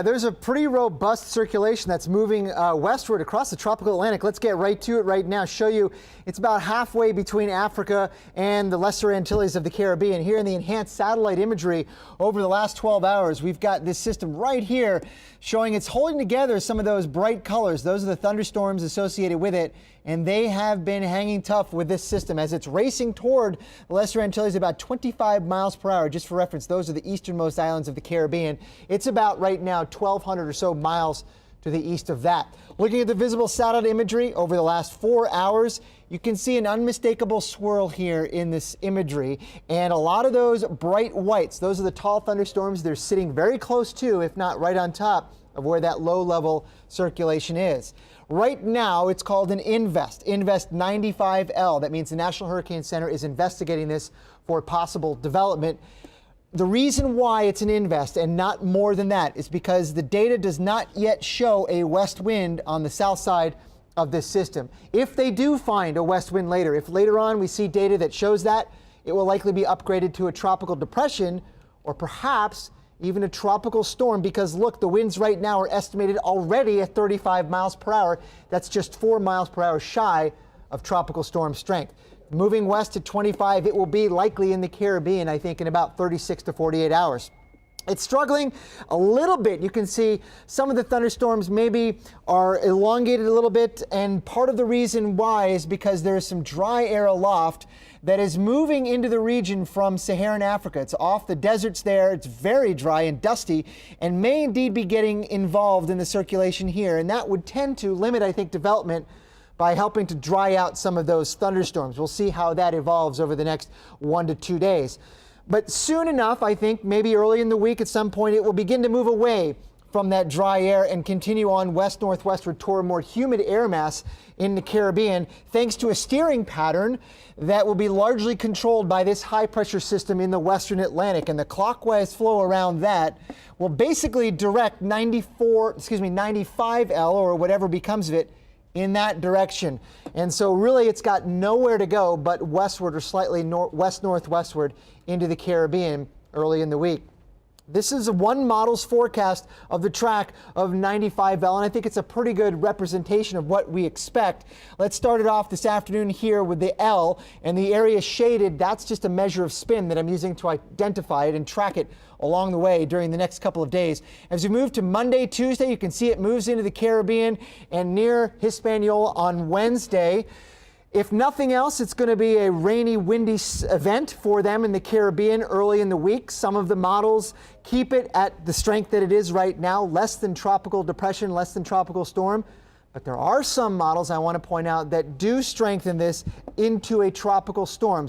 There's a pretty robust circulation that's moving westward across the tropical Atlantic. Let's get right to it right now. Show you it's about halfway between Africa and the Lesser Antilles of the Caribbean. Here in the enhanced satellite imagery over the last 12 hours, we've got this system right here showing it's holding together some of those bright colors. Those are the thunderstorms associated with it, and they have been hanging tough with this system as it's racing toward the Lesser Antilles about 25 miles per hour. Just for reference, those are the easternmost islands of the Caribbean. It's about right now 1,200 or so miles to the east of that. Looking at the visible satellite imagery over the last 4 hours, you can see an unmistakable swirl here in this imagery, and a lot of those bright whites, those are the tall thunderstorms. They're sitting very close to, if not right on top of where that low level circulation is. Right now, it's called an invest 95L. That means the National Hurricane Center is investigating this for possible development. The reason why it's an invest and not more than that is because the data does not yet show a west wind on the south side of this system. If they do find a west wind later, if later on we see data that shows that, it will likely be upgraded to a tropical depression or perhaps even a tropical storm, because look, the winds right now are estimated already at 35 miles per hour. That's just 4 miles per hour shy of tropical storm strength. Moving west to 25, it will be likely in the Caribbean, I think, in about 36 to 48 hours. It's struggling a little bit. You can see some of the thunderstorms maybe are elongated a little bit, and part of the reason why is because there is some dry air aloft that is moving into the region from Saharan Africa. It's off the deserts there. It's very dry and dusty and may indeed be getting involved in the circulation here, and that would tend to limit, I think, development by helping to dry out some of those thunderstorms. We'll see how that evolves over the next 1 to 2 days. But soon enough, I think maybe early in the week at some point, it will begin to move away from that dry air and continue on west-northwestward toward more humid air mass in the Caribbean, thanks to a steering pattern that will be largely controlled by this high-pressure system in the western Atlantic. And the clockwise flow around that will basically direct 95L, or whatever becomes of it, in that direction. And so really it's got nowhere to go but westward or slightly west-northwestward into the Caribbean early in the week. This is one model's forecast of the track of 95L, and I think it's a pretty good representation of what we expect. Let's start it off this afternoon here with the L, and the area shaded, that's just a measure of spin that I'm using to identify it and track it along the way during the next couple of days. As we move to Monday, Tuesday, you can see it moves into the Caribbean and near Hispaniola on Wednesday. If nothing else, it's going to be a rainy, windy event for them in the Caribbean early in the week. Some of the models keep it at the strength that it is right now, less than tropical depression, less than tropical storm. But there are some models I want to point out that do strengthen this into a tropical storm.